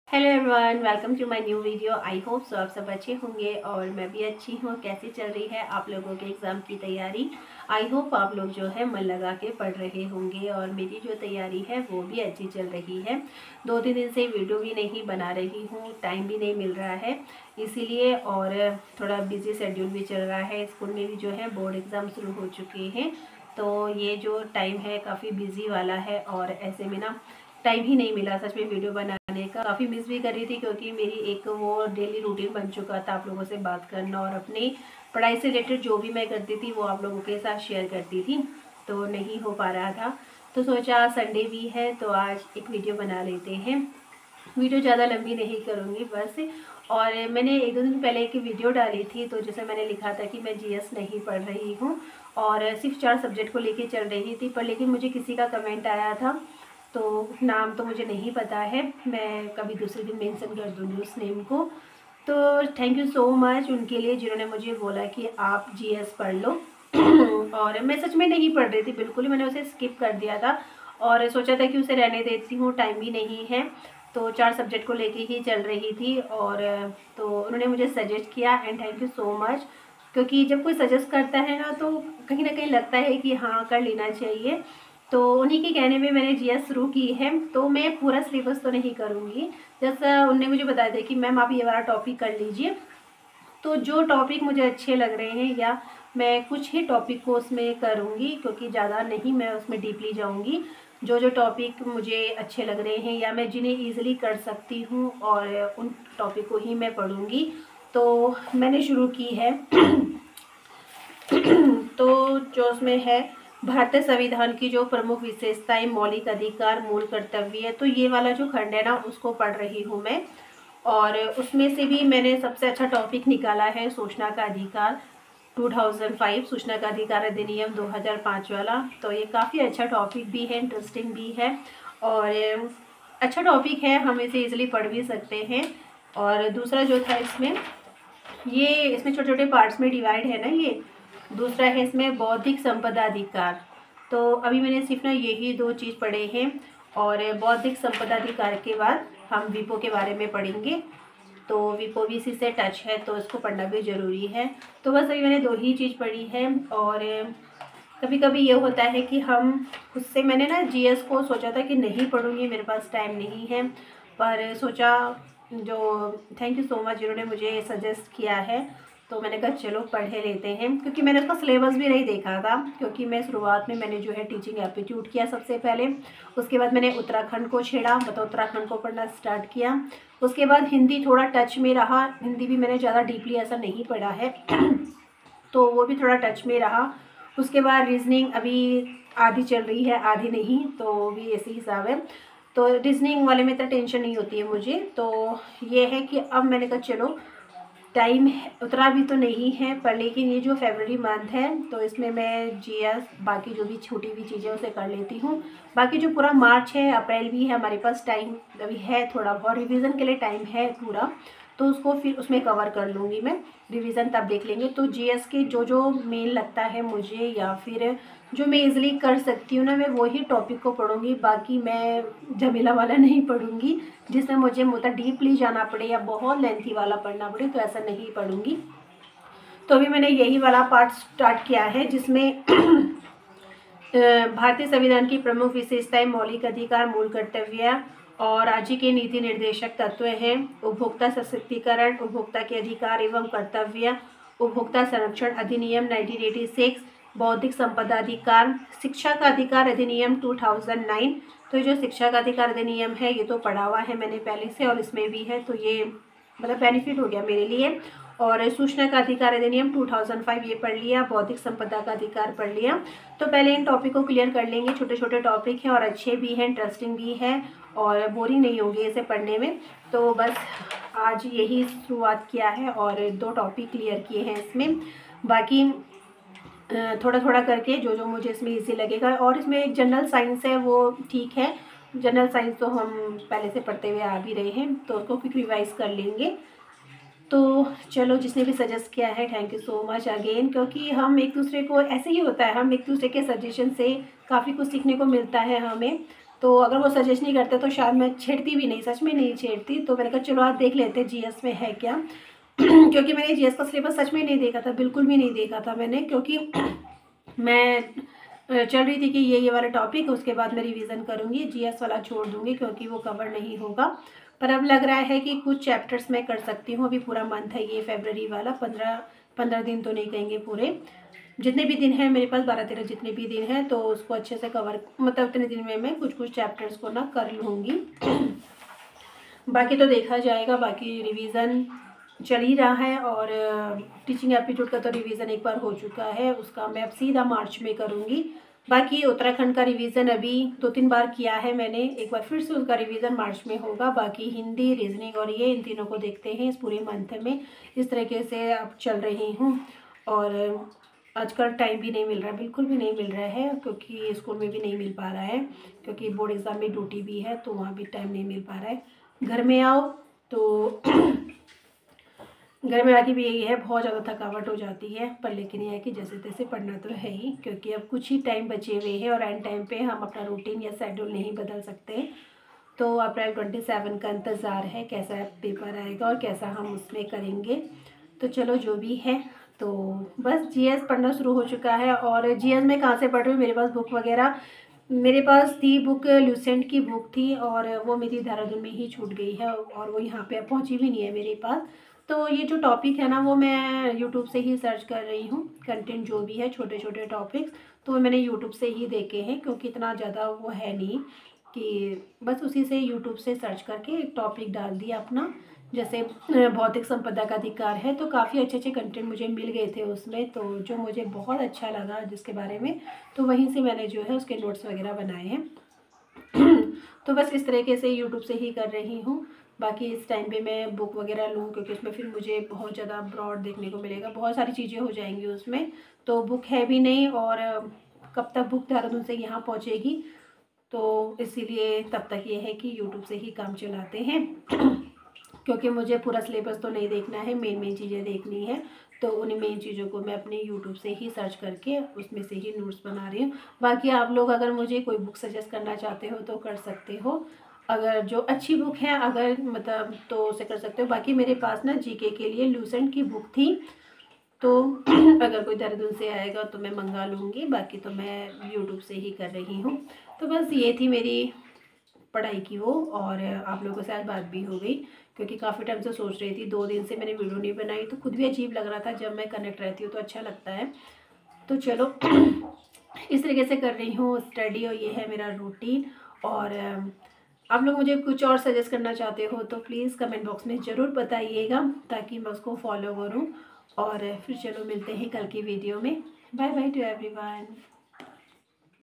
Hello everyone, welcome to my new video. I hope so आप सब अच्छे होंगे और मैं भी अच्छी हूँ। कैसी चल रही है आप लोगों के एग्ज़ाम की तैयारी? आई होप आप लोग जो है मन लगा के पढ़ रहे होंगे और मेरी जो तैयारी है वो भी अच्छी चल रही है। 2-3 दिन से वीडियो भी नहीं बना रही हूँ, टाइम भी नहीं मिल रहा है इसीलिए, और थोड़ा बिजी शेड्यूल भी चल रहा है। स्कूल में भी जो है बोर्ड एग्ज़ाम शुरू हो चुके हैं, तो ये जो टाइम है काफ़ी बिजी वाला है और ऐसे में ना टाइम ही नहीं मिला सच में वीडियो बनाने का। काफ़ी मिस भी कर रही थी क्योंकि मेरी एक वो डेली रूटीन बन चुका था आप लोगों से बात करना और अपनी पढ़ाई से रिलेटेड जो भी मैं करती थी वो आप लोगों के साथ शेयर करती थी, तो नहीं हो पा रहा था। तो सोचा संडे भी है तो आज एक वीडियो बना लेते हैं। वीडियो ज़्यादा लंबी नहीं करूँगी बस। और मैंने 1-2 दिन पहले एक वीडियो डाली थी, तो जैसे मैंने लिखा था कि मैं जीएस नहीं पढ़ रही हूँ और सिर्फ 4 सब्जेक्ट को लेके चल रही थी, पर लेकिन मुझे किसी का कमेंट आया था, तो नाम तो मुझे नहीं पता है, मैं कभी दूसरे दिन मेंशन कर दूँगी उस नेम को। तो थैंक यू सो मच उनके लिए जिन्होंने मुझे बोला कि आप जीएस पढ़ लो। और मैं सच में नहीं पढ़ रही थी बिल्कुल ही, मैंने उसे स्किप कर दिया था और सोचा था कि उसे रहने देती हूँ, टाइम भी नहीं है। तो 4 सब्जेक्ट को लेके ही चल रही थी और तो उन्होंने मुझे सजेस्ट किया and thank you so much, क्योंकि जब कोई सजेस्ट करता है ना तो कहीं ना कहीं लगता है कि हाँ कर लेना चाहिए। तो उन्हीं के कहने में मैंने जीएस शुरू की है। तो मैं पूरा सिलेबस तो नहीं करूँगी, जैसा उन्होंने मुझे बताया था कि मैम आप ये वाला टॉपिक कर लीजिए। तो जो टॉपिक मुझे अच्छे लग रहे हैं या मैं कुछ ही टॉपिक को उसमें करूँगी, क्योंकि ज़्यादा नहीं मैं उसमें डीपली जाऊँगी। जो जो टॉपिक मुझे अच्छे लग रहे हैं या मैं जिन्हें ईजिली कर सकती हूँ और उन टॉपिक को ही मैं पढ़ूँगी। तो मैंने शुरू की है। तो जो उसमें है भारतीय संविधान की जो प्रमुख विशेषताएं, मौलिक अधिकार, मूल कर्तव्य, तो ये वाला जो खंड है ना उसको पढ़ रही हूँ मैं। और उसमें से भी मैंने सबसे अच्छा टॉपिक निकाला है सूचना का अधिकार 2005, सूचना का अधिकार अधिनियम 2005 वाला। तो ये काफ़ी अच्छा टॉपिक भी है, इंटरेस्टिंग भी है और अच्छा टॉपिक है, हम इसे इजीली पढ़ भी सकते हैं। और दूसरा जो था इसमें, ये इसमें छोटे छोटे पार्ट्स में डिवाइड है ना ये। दूसरा है इसमें बौद्धिक संपदा अधिकार। तो अभी मैंने सिर्फ ना यही 2 चीज़ पढ़े हैं और बौद्धिक संपदा अधिकार के बाद हम विपो के बारे में पढ़ेंगे। तो विपो भी इसी से टच है तो इसको पढ़ना भी ज़रूरी है। तो बस अभी मैंने 2 ही चीज़ पढ़ी है। और कभी कभी ये होता है कि हम उससे, मैंने ना जीएस को सोचा था कि नहीं पढ़ूँगी, मेरे पास टाइम नहीं है, पर सोचा जो थैंक यू सो मच जिन्होंने मुझे सजेस्ट किया है, तो मैंने कहा चलो पढ़ लेते हैं, क्योंकि मैंने उसका सिलेबस भी नहीं देखा था। क्योंकि मैं शुरुआत में मैंने जो है टीचिंग एप्टीट्यूड किया सबसे पहले, उसके बाद मैंने उत्तराखंड को छेड़ा, मतलब उत्तराखंड को पढ़ना स्टार्ट किया। उसके बाद हिंदी थोड़ा टच में रहा, हिंदी भी मैंने ज़्यादा डीपली ऐसा नहीं पढ़ा है तो वो भी थोड़ा टच में रहा। उसके बाद रीजनिंग अभी आधी चल रही है, आधी नहीं, तो वो भी ऐसे हिसाब है। तो रीजनिंग वाले में तो टेंशन नहीं होती है मुझे। तो ये है कि अब मैंने कहा चलो टाइम उतना भी तो नहीं है, पर लेकिन ये जो फरवरी मंथ है तो इसमें मैं जीएस बाकी जो भी छोटी भी चीज़ें उसे कर लेती हूँ। बाकी जो पूरा मार्च है, अप्रैल भी है, हमारे पास टाइम अभी है, थोड़ा बहुत रिवीजन के लिए टाइम है पूरा, तो उसको फिर उसमें कवर कर लूँगी मैं। रिवीजन तब देख लेंगे। तो जीएस के जो जो मेन लगता है मुझे या फिर जो मैं इजीली कर सकती हूँ ना, मैं वही टॉपिक को पढ़ूँगी। बाकी मैं झमेला वाला नहीं पढ़ूँगी जिसमें मुझे मतलब डीपली जाना पड़े या बहुत लेंथी वाला पढ़ना पड़े, तो ऐसा नहीं पढ़ूँगी। तो अभी मैंने यही वाला पार्ट स्टार्ट किया है जिसमें भारतीय संविधान की प्रमुख विशेषताएं, मौलिक अधिकार, मूल कर्तव्य और राज्य के नीति निर्देशक तत्व हैं। उपभोक्ता सशक्तिकरण, उपभोक्ता के अधिकार एवं कर्तव्य, उपभोक्ता संरक्षण अधिनियम 1986, बौद्धिक संपदा अधिकार, शिक्षा का अधिकार अधिनियम 2009। तो जो शिक्षा का अधिकार अधिनियम है ये तो पढ़ा हुआ है मैंने पहले से और इसमें भी है, तो ये मतलब बेनिफिट हो गया मेरे लिए। और सूचना का अधिकार अधिनियम 2005 ये पढ़ लिया, बौद्धिक संपदा का अधिकार पढ़ लिया। तो पहले इन टॉपिक को क्लियर कर लेंगे। छोटे छोटे टॉपिक हैं और अच्छे भी हैं, इंटरेस्टिंग भी है और बोरिंग नहीं होगी इसे पढ़ने में। तो बस आज यही शुरुआत किया है और 2 टॉपिक क्लियर किए हैं इसमें। बाकी थोड़ा थोड़ा करके जो जो मुझे इसमें इजी लगेगा। और इसमें एक जनरल साइंस है वो ठीक है, जनरल साइंस तो हम पहले से पढ़ते हुए आ भी रहे हैं, तो उसको क्विक रिवाइज कर लेंगे। तो चलो, जिसने भी सजेस्ट किया है thank you so much again, क्योंकि हम एक दूसरे को, ऐसे ही होता है, हम एक दूसरे के सजेशन से काफ़ी कुछ सीखने को मिलता है हमें। तो अगर वो सजेस्ट नहीं करते तो शायद मैं छेड़ती भी नहीं, सच में नहीं छेड़ती। तो मैंने कहा चलो आज देख लेते हैं जीएस में है क्या क्योंकि मैंने जीएस का सिलेबस सच में नहीं देखा था, बिल्कुल भी नहीं देखा था मैंने, क्योंकि मैं चल रही थी कि ये वाला टॉपिक, उसके बाद मैं रिवीजन करूँगी, जीएस वाला छोड़ दूँगी क्योंकि वो कवर नहीं होगा। पर अब लग रहा है कि कुछ चैप्टर्स मैं कर सकती हूँ। अभी पूरा मंथ है ये फरवरी वाला, 15 दिन तो नहीं कहेंगे पूरे, जितने भी दिन हैं मेरे पास 12-13 जितने भी दिन हैं, तो उसको अच्छे से कवर, मतलब उतने दिन में मैं कुछ कुछ चैप्टर्स को ना कर लूँगी बाकी तो देखा जाएगा। बाकी रिवीज़न चल ही रहा है, और टीचिंग एप्टीट्यूड का तो रिवीज़न एक बार हो चुका है, उसका मैं अब सीधा मार्च में करूँगी। बाकी उत्तराखंड का रिवीज़न अभी 2-3 बार किया है मैंने, एक बार फिर से उसका रिवीज़न मार्च में होगा। बाकी हिंदी, रीजनिंग और ये इन तीनों को देखते हैं इस पूरे मंथ में। इस तरीके से अब चल रही हूँ, और आजकल टाइम भी नहीं मिल रहा है, बिल्कुल भी नहीं मिल रहा है, क्योंकि स्कूल में भी नहीं मिल पा रहा है, क्योंकि बोर्ड एग्ज़ाम में ड्यूटी भी है, तो वहाँ भी टाइम नहीं मिल पा रहा है। घर में आओ तो घर में आके भी यही है, बहुत ज़्यादा थकावट हो जाती है, पर लेकिन ये है कि जैसे तैसे पढ़ना तो है ही, क्योंकि अब कुछ ही टाइम बचे हुए हैं और एंड टाइम पे हम अपना रूटीन या शेड्यूल नहीं बदल सकते। तो अप्रैल 27 का इंतज़ार है, कैसा पेपर आएगा और कैसा हम उसमें करेंगे। तो चलो जो भी है, तो बस जीएस पढ़ना शुरू हो चुका है। और जीएस में कहाँ से पढ़ रही हूँ, मेरे पास बुक वगैरह, मेरे पास थी बुक, ल्यूसेंट की बुक थी, और वो मेरी देहरादून में ही छूट गई है, और वो यहाँ पे पहुँची भी नहीं है मेरे पास। तो ये जो टॉपिक है ना, वो मैं यूट्यूब से ही सर्च कर रही हूँ, कंटेंट जो भी है छोटे छोटे टॉपिक्स, तो वो मैंने यूट्यूब से ही देखे हैं, क्योंकि इतना ज़्यादा वो है नहीं, कि बस उसी से यूट्यूब से सर्च करके एक टॉपिक डाल दिया अपना। जैसे भौतिक संपदा का अधिकार है, तो काफ़ी अच्छे अच्छे कंटेंट मुझे मिल गए थे उसमें, तो जो मुझे बहुत अच्छा लगा जिसके बारे में, तो वहीं से मैंने जो है उसके नोट्स वगैरह बनाए हैं तो बस इस तरीके से यूट्यूब से ही कर रही हूँ। बाकी इस टाइम पे मैं बुक वगैरह लूँ, क्योंकि उसमें फिर मुझे बहुत ज़्यादा ब्रॉड देखने को मिलेगा, बहुत सारी चीज़ें हो जाएंगी उसमें, तो बुक है भी नहीं, और कब तक बुक देहरादून से यहाँ पहुँचेगी, तो इसीलिए तब तक ये है कि यूट्यूब से ही काम चलाते हैं क्योंकि मुझे पूरा सिलेबस तो नहीं देखना है, मेन मेन चीज़ें देखनी है, तो उन मेन चीज़ों को मैं अपने यूट्यूब से ही सर्च करके उसमें से ही नोट्स बना रही हूँ। बाकी आप लोग अगर मुझे कोई बुक सजेस्ट करना चाहते हो तो कर सकते हो, अगर जो अच्छी बुक है, अगर मतलब तो उसे कर सकते हो। बाकी मेरे पास ना जीके के लिए ल्यूसेंट की बुक थी, तो अगर कोई देहरादून से आएगा तो मैं मंगा लूँगी, बाकी तो मैं यूट्यूब से ही कर रही हूँ। तो बस ये थी मेरी पढ़ाई की वो, और आप लोगों के साथ बात भी हो गई, क्योंकि काफ़ी टाइम से सोच रही थी, 2 दिन से मैंने वीडियो नहीं बनाई, तो खुद भी अजीब लग रहा था, जब मैं कनेक्ट रहती हूँ तो अच्छा लगता है। तो चलो इस तरीके से कर रही हूँ स्टडी, और ये है मेरा रूटीन। और आप लोग मुझे कुछ और सजेस्ट करना चाहते हो तो प्लीज़ कमेंट बॉक्स में ज़रूर बताइएगा, ताकि मैं उसको फॉलो करूँ। और फिर चलो मिलते हैं कल की वीडियो में। Bye bye to everyone.